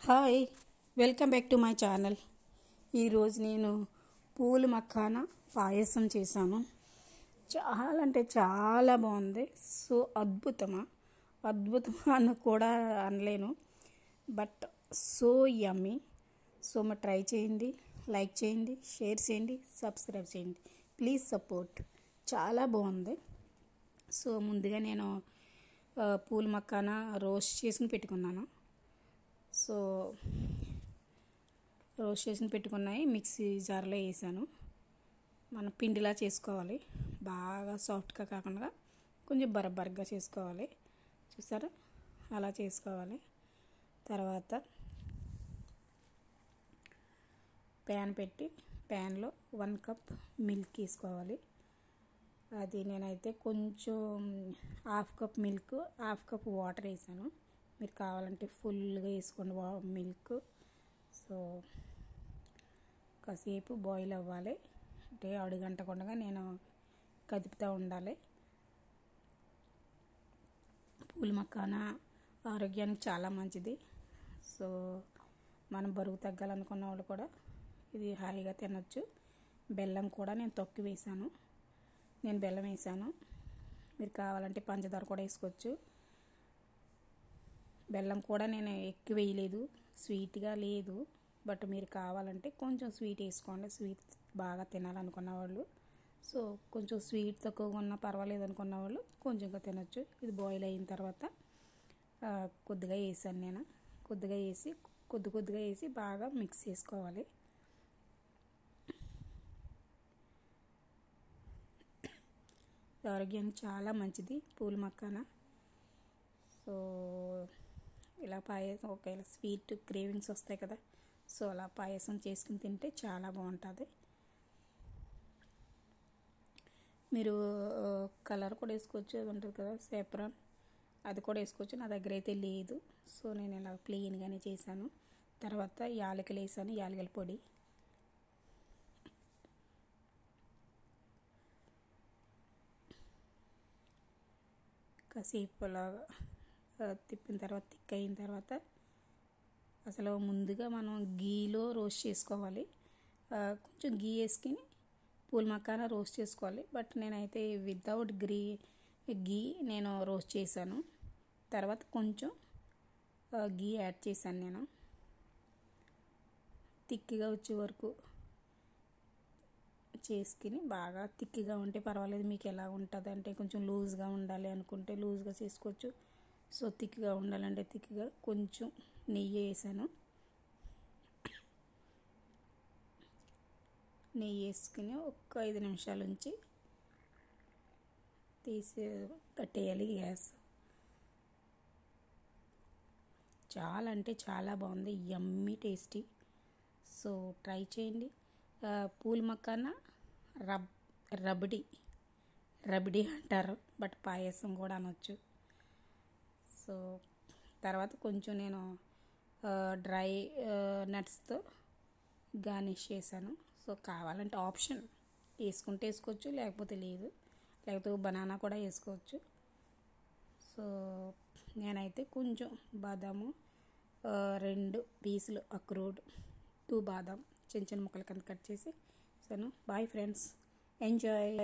Hi, welcome back to my channel. ఈరోజు నేను పూల మక్కాన పాయసం చేశాను. చాలా అంటే చాలా బాగుంది. సో అద్భుతమా అని కూడా అనలేను, బట్ సో యమ్మీ. సో మరి ట్రై చేయండి, లైక్ చేయండి, షేర్ చేయండి, సబ్స్క్రైబ్ చేయండి. Please support. చాలా బాగుంది. సో ముందుగా నేను పూల మక్కాన రోస్ట్ చేసుకుని పెట్టుకున్నాను. సో రోస్ట్ చేసి పెట్టుకున్నాయి మిక్సీ జార్లో వేసాను. మనం పిండిలా చేసుకోవాలి, బాగా సాఫ్ట్గా కాకుండా కొంచెం బరబరగా చేసుకోవాలి. చూసారా, అలా చేసుకోవాలి. తర్వాత ప్యాన్ పెట్టి ప్యాన్లో 1 కప్ మిల్క్ వేసుకోవాలి. అది నేనైతే కొంచెం 1/2 కప్ మిల్క్, 1/2 కప్ వాటర్ వేసాను. మీరు కావాలంటే ఫుల్గా వేసుకోండి మిల్క్. సో కాసేపు బాయిల్ అవ్వాలి, అంటే అడుగంటకుండా నేను కదుపుతూ ఉండాలి. పూల మక్కాన ఆరోగ్యానికి చాలా మంచిది. సో మనం బరువు తగ్గాలనుకున్న వాళ్ళు కూడా ఇది హాయిగా తినొచ్చు. బెల్లం కూడా నేను తొక్కి వేసాను. నేను బెల్లం వేసాను, మీరు కావాలంటే పంచదార కూడా వేసుకోవచ్చు. బెల్లం కూడా నేను ఎక్కువ వేయలేదు, స్వీట్గా లేదు. బట్ మీరు కావాలంటే కొంచెం స్వీట్ వేసుకోండి, స్వీట్ బాగా తినాలనుకున్న వాళ్ళు. సో కొంచెం స్వీట్ తక్కువగా ఉన్నా పర్వాలేదు అనుకున్న వాళ్ళు కొంచెంగా తినొచ్చు. ఇది బాయిల్ అయిన తర్వాత కొద్దిగా వేసాను నేను. కొద్దిగా వేసి బాగా మిక్స్ చేసుకోవాలి. ఆరోగ్యానికి చాలా మంచిది పూల మక్కాన. సో ఇలా పాయసం, ఒకవేళ స్వీట్ క్రేవింగ్స్ వస్తాయి కదా, సో అలా పాయసం చేసుకుని తింటే చాలా బాగుంటుంది. మీరు కలర్ కూడా వేసుకోవచ్చు, అది ఉంటుంది కదా సేఫ్రాన్, అది కూడా వేసుకోవచ్చు. నా దగ్గర అయితే లేదు, సో నేను ఇలా ప్లెయిన్గానే చేశాను. తర్వాత యాలకులు వేసాను, యాలకుల పొడి. కాసేపు అలాగా తిప్పిన తర్వాత థిక్ అయిన తర్వాత అసలు ముందుగా మనం గీలో రోస్ట్ చేసుకోవాలి. కొంచెం గీ వేసుకుని పూల మక్కాన రోస్ట్ చేసుకోవాలి. బట్ నేనైతే వితౌట్ గీ నేను రోస్ట్ చేశాను. తర్వాత కొంచెం గీ యాడ్ చేశాను నేను. థిక్గా వచ్చే వరకు చేసుకుని, బాగా థిక్గా ఉంటే పర్వాలేదు. మీకు ఎలా ఉంటుంది అంటే కొంచెం లూజ్గా ఉండాలి అనుకుంటే లూజ్గా చేసుకోవచ్చు. సో థిక్గా ఉండాలంటే థిక్గా. కొంచెం నెయ్యి వేసాను. నెయ్యి వేసుకుని ఒక 5 నిమిషాల నుంచి తీసి కట్టేయాలి గ్యాస్. చాలా అంటే చాలా బాగుంది, యమ్మీ టేస్టీ. సో ట్రై చేయండి. పూల మక్కాన రబడి అంటారు, బట్ పాయసం కూడా అనొచ్చు. సో తర్వాత కొంచెం నేను డ్రై నట్స్తో గార్నిష్ చేశాను. సో కావాలంటే ఆప్షన్, వేసుకుంటే వేసుకోవచ్చు, లేకపోతే లేదు. లేకపోతే బనానా కూడా వేసుకోవచ్చు. సో నేనైతే కొంచెం బాదాము, 2 పీసులు అక్రోడ్, 2 బాదాం చిన్న చిన్న ముక్కల కింద కట్ చేసి. Boy friends, enjoy.